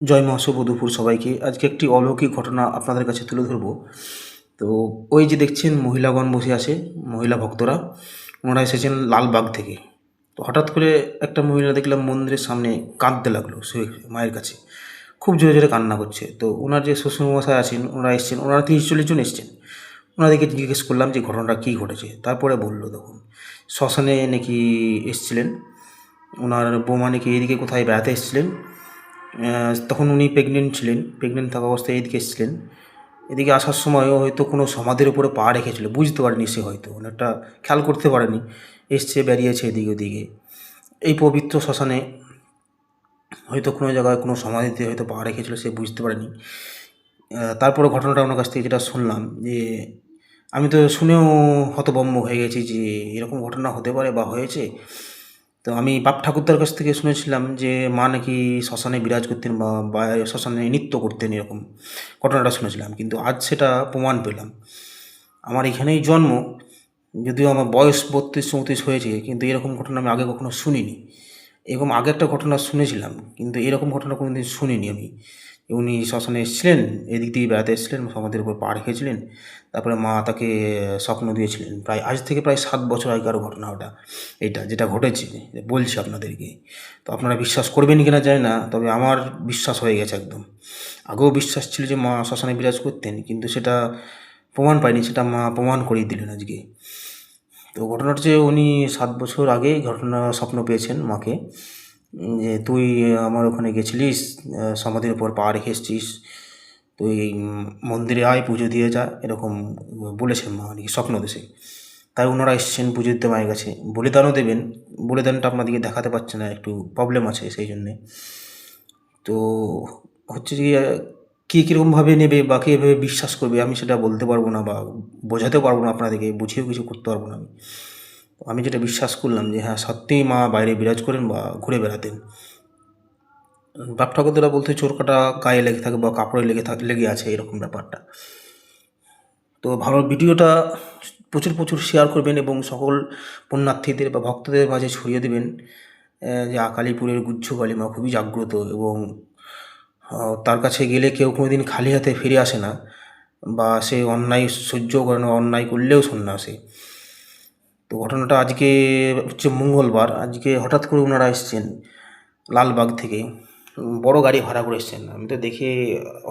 জয় মা, শুভ দুপুর সবাইকে। আজকে একটি অলৌকিক ঘটনা আপনাদের কাছে তুলে ধরবো। তো ওই যে দেখছেন মহিলাগণ বসে আছে, মহিলা ভক্তরা, ওনারা এসেছেন লালবাগ থেকে। তো হঠাৎ করে একটা মহিলা দেখলাম মন্দিরের সামনে কাঁদতে লাগলো শুয়ে মায়ের কাছে, খুব জোরে জোরে কান্না করছে। তো ওনার যে শ্বশুরমশাই আছেন, ওনারা এসছেন, ওনারা 30-40 জন এসছেন। ওনাদেরকে জিজ্ঞেস করলাম যে ঘটনাটা কী ঘটেছে। তারপরে বললো, দেখুন, শ্মশানে নাকি এসছিলেন, ওনার বৌমা নাকি এদিকে কোথায় বেড়াতে এসেছিলেন। তখন উনি প্রেগনেন্ট ছিলেন, প্রেগনেন্ট থাকা অবস্থায় এদিকে এসেছিলেন। এদিকে আসার সময়ও হয়তো কোনো সমাধির উপরে পা রেখেছিল, বুঝতে পারেনি সে, হয়তো অনেকটা খেয়াল করতে পারেনি, এসছে বেরিয়েছে এদিকে ওদিকে। এই পবিত্র শ্মশানে হয়তো কোনো জায়গায় কোনো সমাধিতে হয়তো পা রেখেছিল, সে বুঝতে পারেনি। তারপরে ঘটনাটা ওনার কাছ থেকে যেটা শুনলাম, যে আমি তো শুনেও হতভম্ব হয়ে গেছি যে এরকম ঘটনা হতে পারে বা হয়েছে। তো আমি বাপ ঠাকুরদার কাছ থেকে শুনেছিলাম যে মা নাকি শ্মশানে বিরাজ করতেন বা শ্মশানে নৃত্য করতেন, এরকম ঘটনাটা শুনেছিলাম। কিন্তু আজ সেটা প্রমাণ পেলাম। আমার এখানেই জন্ম, যদিও আমার বয়স 32-34 হয়েছে, কিন্তু এরকম ঘটনা আমি আগে কখনো শুনিনি। এরকম আগে একটা ঘটনা শুনেছিলাম, কিন্তু এরকম ঘটনা কোনোদিন শুনিনি আমি। উনি শ্মশানে এসেছিলেন, এদিক দিয়ে বেড়াতে এসেছিলেন, সমাধির উপর পা রেখেছিলেন। তারপরে মা তাকে স্বপ্ন দিয়েছিলেন। আজ থেকে প্রায় 7 বছর আগেকার ঘটনা ওটা, এটা যেটা ঘটেছে বলছি আপনাদেরকে। তো আপনারা বিশ্বাস করবেন কিনা জানি না, তবে আমার বিশ্বাস হয়ে গেছে একদম। আগেও বিশ্বাস ছিল যে মা শ্মশানে বিরাজ করতেন, কিন্তু সেটা প্রমাণ পাইনি, সেটা মা প্রমাণ করিয়ে দিলেন আজকে। তো ঘটনাটা হচ্ছে, উনি 7 বছর আগে ঘটনা স্বপ্ন পেয়েছেন মাকে, যে তুই আমার ওখানে গেছিলিস, সমাধির ওপর পা রেখে এসছিস, তুই মন্দিরে আয়, পুজো দিয়ে যা, এরকম বলেছেন মা নাকি স্বপ্ন দেশে। তাই ওনারা এসছেন পুজো দিতে মায়ের কাছে, বলিদানও দেবেন। বলিদানটা আপনাদেরকে দেখাতে পারছে না, একটু প্রবলেম আছে সেই জন্যে। তো হচ্ছে যে কে কীরকমভাবে নেবে বা কীভাবে বিশ্বাস করবে আমি সেটা বলতে পারবো না, বা বোঝাতেও পারবো না আপনাদেরকে, বুঝিয়েও কিছু করতে পারবো না আমি। আমি যেটা বিশ্বাস করলাম যে হ্যাঁ, সত্যিই মা বাইরে বিরাজ করেন বা ঘুরে বেড়াতেন। বাপ ঠাকুরদারা বলতে চোর কাটা গায়ে লেগে থাকে বা কাপড়ে লেগে আছে, এরকম ব্যাপারটা। তো ভালো ভিডিওটা প্রচুর প্রচুর শেয়ার করবেন এবং সকল পুণ্যার্থীদের বা ভক্তদের মাঝে ছড়িয়ে দেবেন। যে আকালিপুরের গুহ্য কালী মা খুবই জাগ্রত, এবং তার কাছে গেলে কেউ কোনোদিন খালি হাতে ফিরে আসে না, বা সে অন্যায় সহ্য করে না, অন্যায় করলেও সন্ন্যাসী। তো ঘটনাটা আজকে হচ্ছে মঙ্গলবার, আজকে হঠাৎ করে ওনারা এসছেন লালবাগ থেকে, বড় গাড়ি ভাড়া করে এসছেন। আমি তো দেখে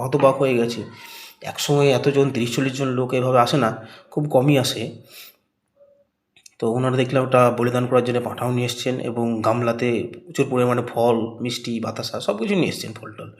হতবাক হয়ে গেছি। একসময় এতজন 30-40 জন লোক এভাবে আসে না, খুব কমই আসে। তো ওনারা দেখলাম ওটা বলিদান করার জন্য পাঁঠাও নিয়ে এসছেন, এবং গামলাতে প্রচুর পরিমাণে ফল, মিষ্টি, বাতাসা সব কিছু নিয়ে এসছেন, ফল টল।